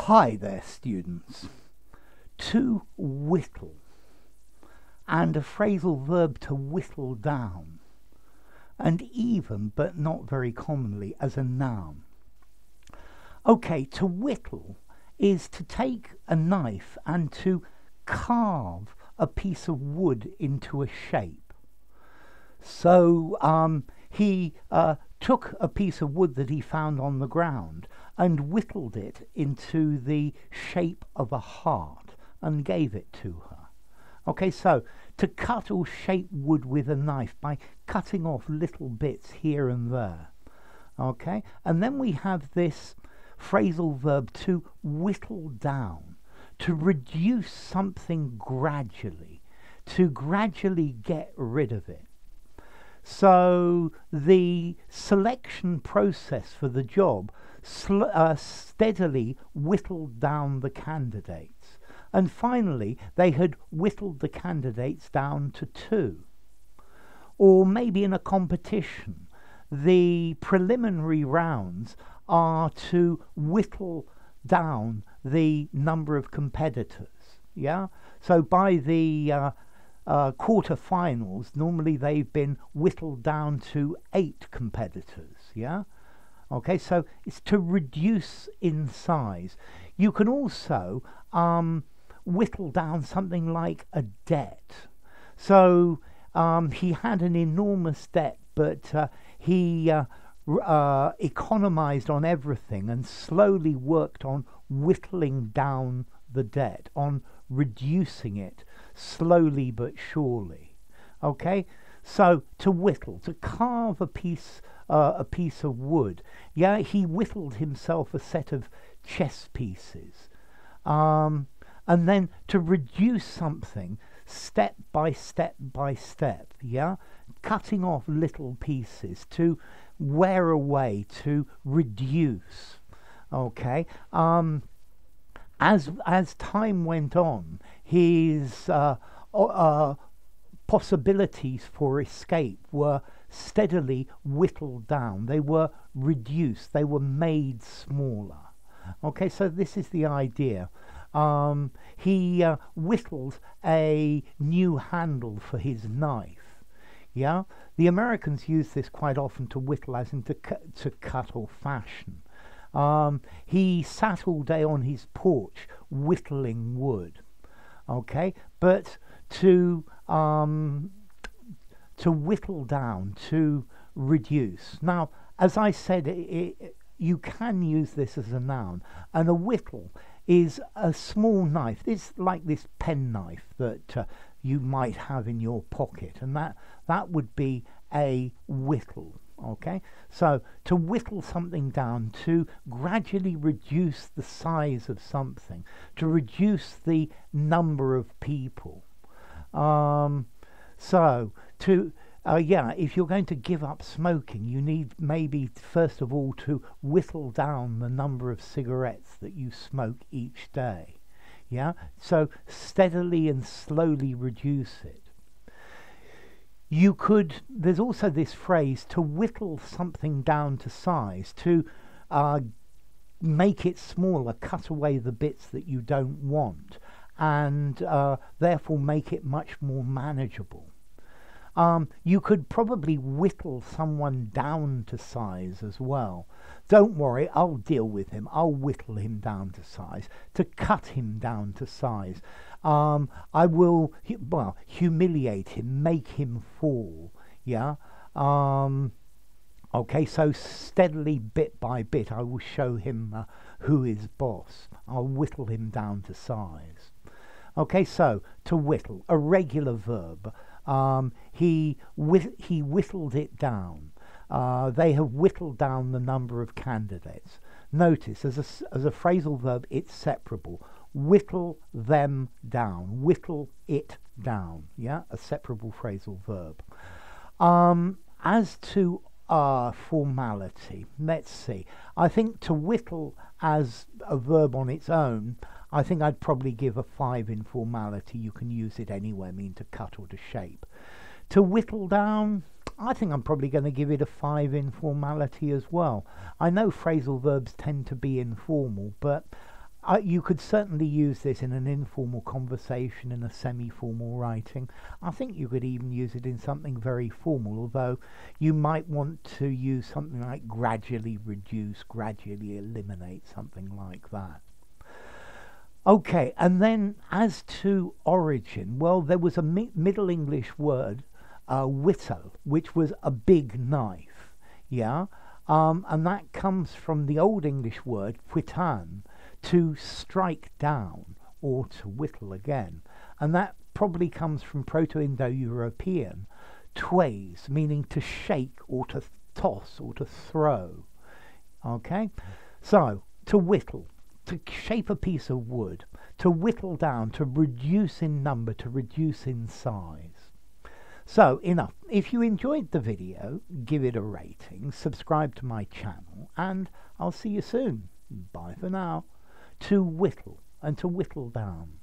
Hi there, students. To whittle, and a phrasal verb to whittle down, and even, but not very commonly, as a noun. Okay, to whittle is to take a knife and to carve a piece of wood into a shape. So he took a piece of wood that he found on the ground and whittled it into the shape of a heart and gave it to her. Okay, so to cut or shape wood with a knife by cutting off little bits here and there. Okay, and then we have this phrasal verb to whittle down, to reduce something gradually, to gradually get rid of it. So the selection process for the job steadily whittled down the candidates. And finally, they had whittled the candidates down to 2. Or maybe in a competition, the preliminary rounds are to whittle down the number of competitors. Yeah? So by the quarterfinals, normally they've been whittled down to 8 competitors. Yeah? Okay, so it's to reduce in size. You can also whittle down something like a debt. So he had an enormous debt, but he economized on everything and slowly worked on whittling down the debt, on reducing it slowly but surely. Okay, so to whittle, to carve a piece of wood. Yeah, he whittled himself a set of chess pieces, and then to reduce something step by step by step. Yeah, cutting off little pieces to wear away, to reduce. Okay, as time went on, his possibilities for escape were steadily whittled down. They were reduced. They were made smaller. Okay, so this is the idea. He whittled a new handle for his knife. Yeah, the Americans use this quite often to whittle, as in to cut or fashion. He sat all day on his porch whittling wood. Okay, but to whittle down, to reduce. Now, as I said, you can use this as a noun, and a whittle is a small knife. It's like this pen knife that you might have in your pocket, and that would be a whittle. Okay, so to whittle something down, to gradually reduce the size of something, to reduce the number of people. So to if you're going to give up smoking, you need maybe first of all to whittle down the number of cigarettes that you smoke each day. Yeah, so steadily and slowly reduce it. You could, there's also this phrase, to whittle something down to size, to make it smaller, cut away the bits that you don't want, and therefore make it much more manageable. You could probably whittle someone down to size as well. Don't worry, I'll deal with him. I'll whittle him down to size, to cut him down to size. I will, humiliate him, make him fall. Yeah. Okay, so steadily, bit by bit, I will show him who is boss. I'll whittle him down to size. Okay, so to whittle, a regular verb. He whittled it down. They have whittled down the number of candidates. Notice, as a phrasal verb, it's separable. Whittle them down. Whittle it down. Yeah, a separable phrasal verb. As to formality, let's see. I think to whittle as a verb on its own, I think I'd probably give a 5 in formality. You can use it anywhere, mean to cut or to shape. To whittle down, I think I'm probably going to give it a 5 in formality as well. I know phrasal verbs tend to be informal, but You could certainly use this in an informal conversation, in a semi-formal writing. I think you could even use it in something very formal, although you might want to use something like gradually reduce, gradually eliminate, something like that. Okay, and then as to origin, well, there was a Middle English word, whittle, which was a big knife, yeah? And that comes from the Old English word whitan, to strike down, or to whittle again. And that probably comes from Proto-Indo-European, tways, meaning to shake, or to toss, or to throw. Okay? So, to whittle, to shape a piece of wood, to whittle down, to reduce in number, to reduce in size. So, enough. If you enjoyed the video, give it a rating, subscribe to my channel, and I'll see you soon. Bye for now. To whittle, and to whittle down.